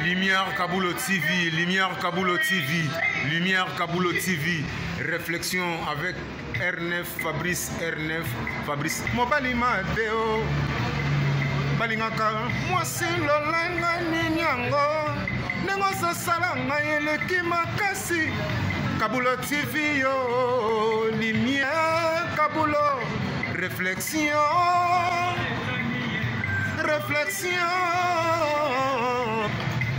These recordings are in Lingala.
Lumière Kaboulo TV, Lumière Kaboulo TV, Lumière Kaboulo TV. Réflexion avec R9, Fabrice R9, Fabrice. Mobali Mateo, Balingaka, moi c'est l'olanga ninyango, nengo salanga yeleki makasi. Kaboulo TV yo, Lumière Kaboulo, réflexion. Réflexion,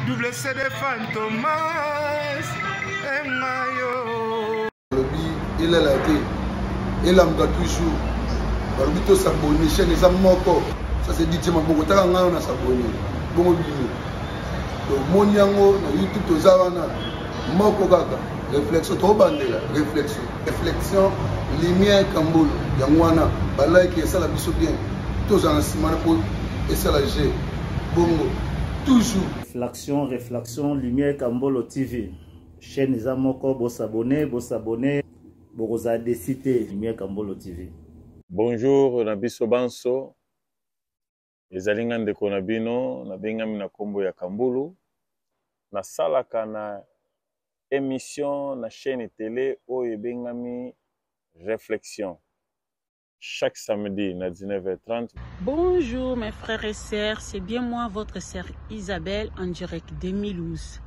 double CD Fantomas, Mayo. Il est là, il a toujours. Il faut s'abonner, chaîne les amoko. Ça c'est dit, ma beaucoup de temps on a s'abonné. Bon bio. Donc mon yango, na YouTube to zawana, moko gaga. Réflexion, trop bandela. Réflexion, réflexion, lumière Kambolo. Yangwana, balai qui est ça la biso bien. Tous en ciment pour. Et c'est la G. Bongo. Toujours. Réflexion, Lumière Kambolo TV. Chaîne Zamoko, vous s'abonnez, vous avez cité Lumière Kambolo TV. Bonjour, Nabiso Banso. Les alingan de Konabino, Nabingami na Kombo ya Kambulu. Na salaka na émission na chaîne télé Oye Bengami Réflexion. Chaque samedi à 19h30. Bonjour mes frères et sœurs, c'est bien moi votre sœur Isabelle en direct de Mulhouse.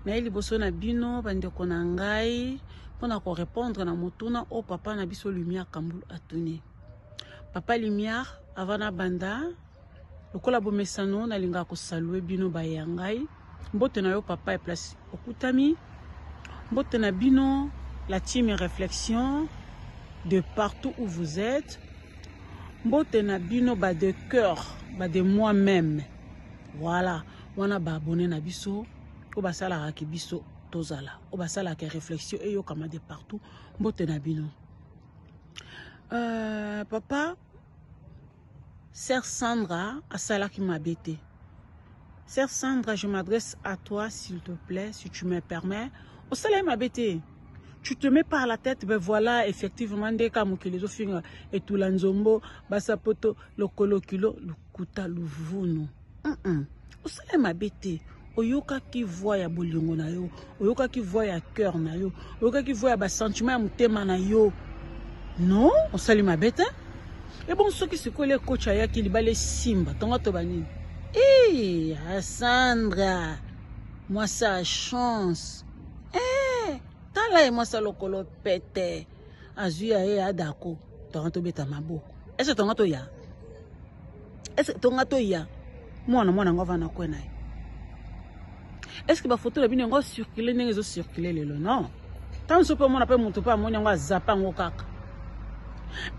Mais liboso na bino bandeko na ngai pona ko répondre na motuna au papa na biso Lumière Kambulu atuni. Papa Lumière avana banda lokola bomesano na linga ko saluer bino ba yangai. Mbote na yo papa e place okutami. Mbote na bino la team réflexion de partout où vous êtes. Mbote na bino ba de cœur, ba de moi-même. Voilà, wana ba abonné na biso, o ba sala ki biso tozala. O ba sala ki réflexion et yo kama de partout. Mbote na bino. Papa, sœur Sandra a sala qui m'a bêté. Sœur Sandra, je m'adresse à toi s'il te plaît, si tu me permets. Au sala m'a bêté. Tu te mets par la tête, ben voilà, effectivement, des cas qui les offrent et tout l'anzombo, basapoto, le colokilo, le kuta, le vounou. Au salaire m'a bêté. Oyoka qui voit ya bolingo na yo, oyoka qui voit ya cœur na yo, oyoka qui voit ya sentiment ya mutema na yo. Non, au salaire m'a bêté. Et bon, ceux qui se collent les coachs à qui les simba, tonga tobani. Eh, Sandra, moi ça a chance. Tala et moi ça le colo pète. Azuya et adako. Tongato beta mabo. Est-ce que tongato ya? Est-ce que tongato ya? Moi ngova na kwena. Est-ce que ba photo la bino ngo circuler n'engo circuler le non? Tant so pe mon appelle mon topa mon ngo zapa ngo kaka.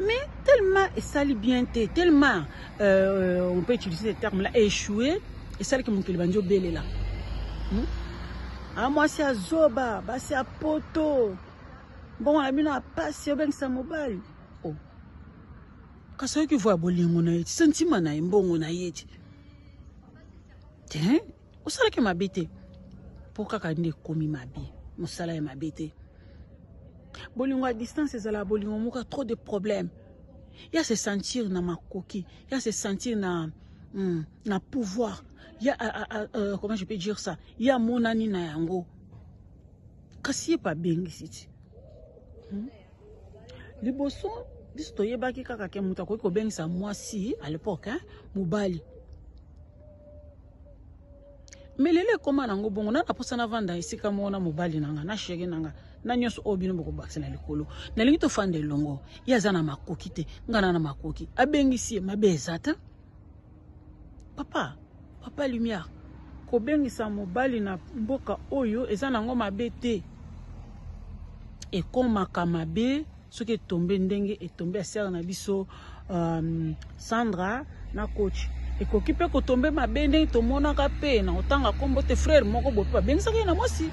Mais tellement et sali bien tellement on peut utiliser ce terme là échoué et celle que mon kilibanjo belé là. Ah moi c'est à Zoba, bah c'est à Poto. Bon on a mis à passer ben ça mobile. Oh. Quand ça qui voit bolingo na yeti, sentiment na mbongo na yeti. Tiens, au sala que m'habite. Pourquoi quand ne komi mabi, mon salaire m'habite. Bolingo à distance c'est la bolingo moka trop de problèmes. Il y a se sentir na ma coquille, il y a se sentir na pouvoir. Il y a, comment je peux dire ça? Il y a mon ani na yango. Kasi pas bien ici. Les bossons, bistoye baki kaka ke mutako ko ben sa moi si à l'époque hein, mobali. Mais lele comment nango bongo na posa na vanda ici comme on a mobali nanga na shege nanga na nyoso obino boko bakse na likolo. Na lingi to fande longo. Ya zana makoki te, ngana na makoki. Abengisi mabezata. Papa Lumière, kobengisa mobali na mboka oyo eza nango mabe te. Et comme kamabe, ce qui est tombé ndenge est tombé à serre na biso Sandra na coach. Et koki pe ko tomber mabe ndenge to mona ka pe na otanga kombo te frère moko bope ba bengisa ke na mosi.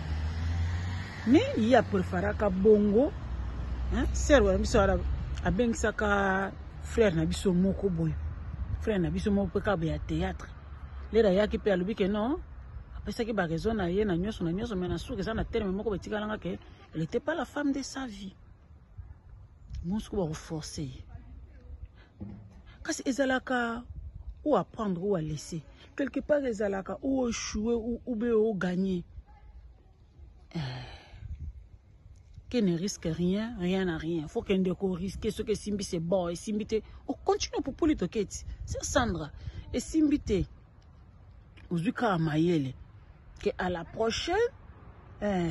Mais il y a préféré ka bongo, hein, serre wa biso ara abengisa ka frère na biso moko boy. Frère na biso moko ka ba théâtre. Lera yaki pe alubi ke non après ça qui ba raison na ye na nyoso mais na souke ça na terme moko betika langa ke elle était pas la femme de sa vie. Mon sco ba forcer. Kasi ezalaka ou à prendre ou à laisser. Quelque part, les alaka, ou échouer ou gagner. Qui ne risque rien, rien à rien. Il faut qu'un déco risque ce que Simbi c'est bon. Et Simbi, on continue pour politoquette. C'est Sandra. Et Simbi, Ozuka Amayele. Que à la prochaine,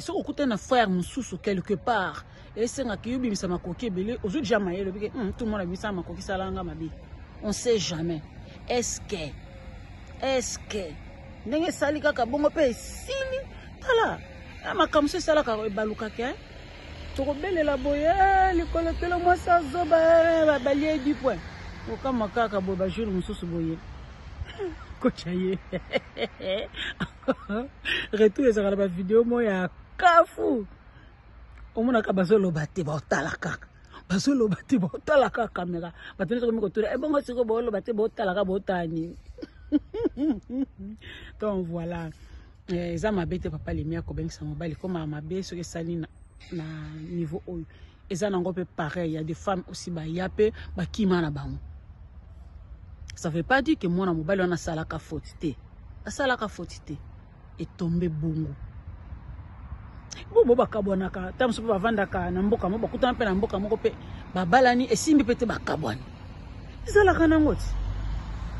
si on écoute un frère sous quelque part, et c'est un qui ça m'a coqué belé, aux autres jamais, tout le monde a vu ça, m'a coqué ça là, on sait jamais. Est-ce que, n'est-ce sali kaka bongo pe sili, tala, ma comme ça là kaka baluka ke, tu rebelle la boya, l'école tellement moi ça zoba, balier du point, au cas ma kaka boba jour mon sous boyer. Kochaye. Retour les la vidéo moi ya kafu. Omona ka bazolo bate ba talaka. Bazolo bate ba talaka caméra. Batoni ko miko tura. E bongo siko bolo bate ba talaka botani. Donc voilà. Eza mabete papa lemia ko bengisa mobile comme mabe so ke sali na niveau oyo. Eza nango pe pareil, il y a des femmes aussi ba yape ba kima na bango. Ça ne veut pas dire que moi, on a salaka fautité. La salaka fautité est tombé bongo. Bobo bakabonaka, tam so ba vandaka na mboka mo bakuta mpe na mboka moko pe babalani esimbi pete bakabwani. Salaka na ngoti.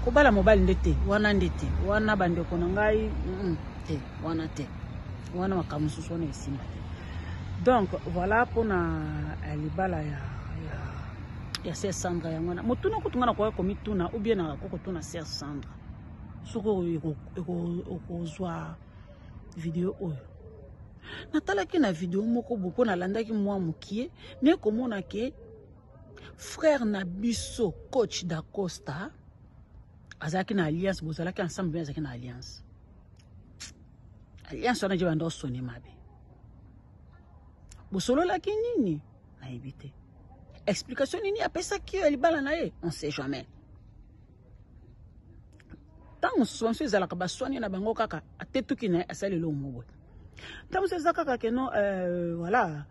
Ko bala mobile ndete, wana ndete, wana bandeko na ngai, te, wana te. Wana makamususu wana esimba te. Donc voilà pour na libala ya Sœur Sandra yangwana motuna kutungana kwa komituna ou bien na kokotuna Sœur Sandra soko ekozwa vidéo oyo natalaki na vidéo moko boko na landaki mwa mukie ne komona ke frère na biso coach da Costa azaki na alliance bozalaki ensemble bien azaki na alliance wana je bando soni mabe bosolo laki nini na ebite. Explication nini apesa ki libala na ye, on sait jamais. Tant souvent ces alaka baswani na bango kaka atetuki na asali lo mobo. Tant ces kaka que non voilà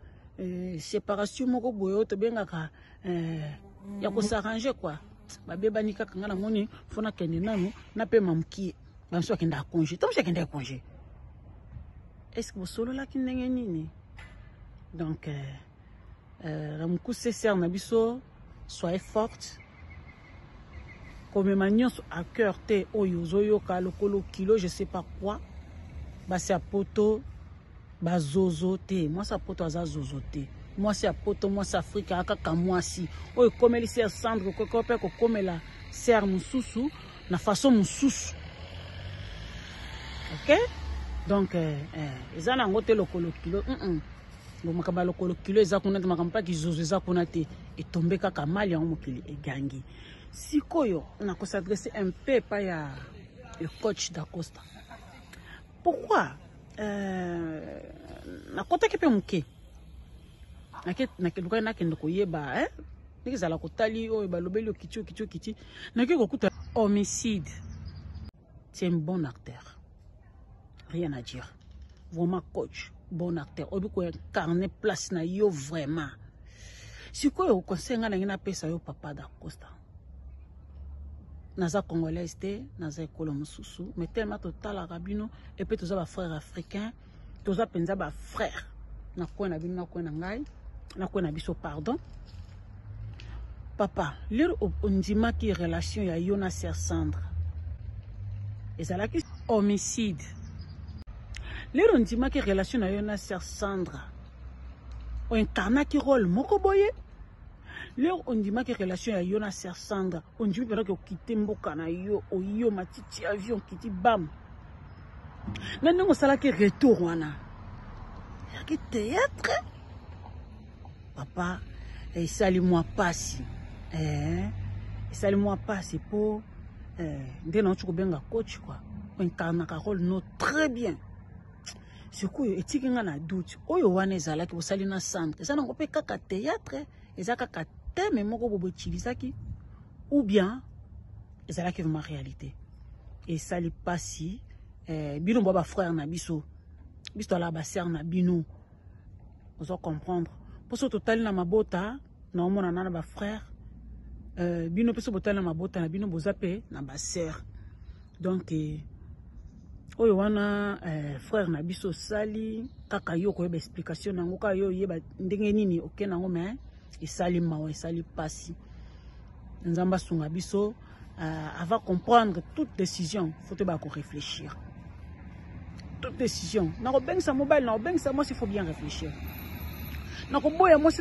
séparation moko boyo to bengaka ya ko s'arranger quoi. Ba beba ni kaka ngana moni fona kende nanu na pe mamki ba so kenda congé. Tant kenda congé. Est-ce que vous solo la kindenge nini? Donc Ramkousé Sœur Nabiso, soyez forte. Comme manion à cœur te oyozoyo kalokolo kilo je sais pas quoi. Bah c'est à poto, bah zozo te. Moi c'est à poto aza zozo te. Moi c'est à poto, moi c'est Afrique aka moi si. Oyo comme les Sœur Sandre ko pe ko comme la Sœur Mususu na façon Mususu. OK? Donc ezana ngote lokolo kilo. Makaba lokolo kilo ezakuna te makampa ki zozo ezakuna te etombe kaka mali ya mokili egangi. Sikoyo na ko s'adresser un peu pa ya le coach da Costa. Pourquoi na kota ke pe muke na ke luka na ke ndoko yeba nikizala kotali o ba lobeli kiti na ke kokuta homicide. C'est un bon acteur. Rien à dire. Vraiment coach. Bon acteur, obi ko incarner place na yo vraiment. Si ko yo conseil nga na pesa yo papa da Costa. Naza congolais te, naza ekolo mususu, mais tellement total arabino et puis toza ba frère africain, toza penza ba frère. Na ko na bino na ko na ngai, na ko na biso pardon. Papa, lire ondima ki relation ya yo na Sœur Sandra. Ezalaki homicide. Les on dit que relation na yo na Sœur Sandra on incarna qui rôle moko boye. Les on dit que relation ya yo na Sœur Sandra on dit que quitter mboka na yo o yo matiti avion kiti bam na ndongo sala ki retour wana ki théâtre papa et sali-moi passi sali-moi passi pour ndena tu ko benga coach quoi on incarna ka rôle no très bien. Ce que etiki nga na doute oyo wana ezalaki bosali na Sandra eza nango pe kaka théâtre eza kaka thème moko bobo utilisaki ou bien ezalaki vraiment réalité et sali pasi bino ba frère na biso la ba sœur na bino vous comprendre pour ce total na mabota na omona na ba frère bino peso botala mabota na bino bozape na ba sœur. Donc oyo wana frère na biso sali kaka yo ko yeba explication nango ka yo yeba ndenge nini oke nango mais esali mawa esali pasi. Nzamba sunga biso avant comprendre toute décision faut te ba ko réfléchir. Toute décision na ko bengisa mobile na ko bengisa moi il faut bien réfléchir. Na ko boya moi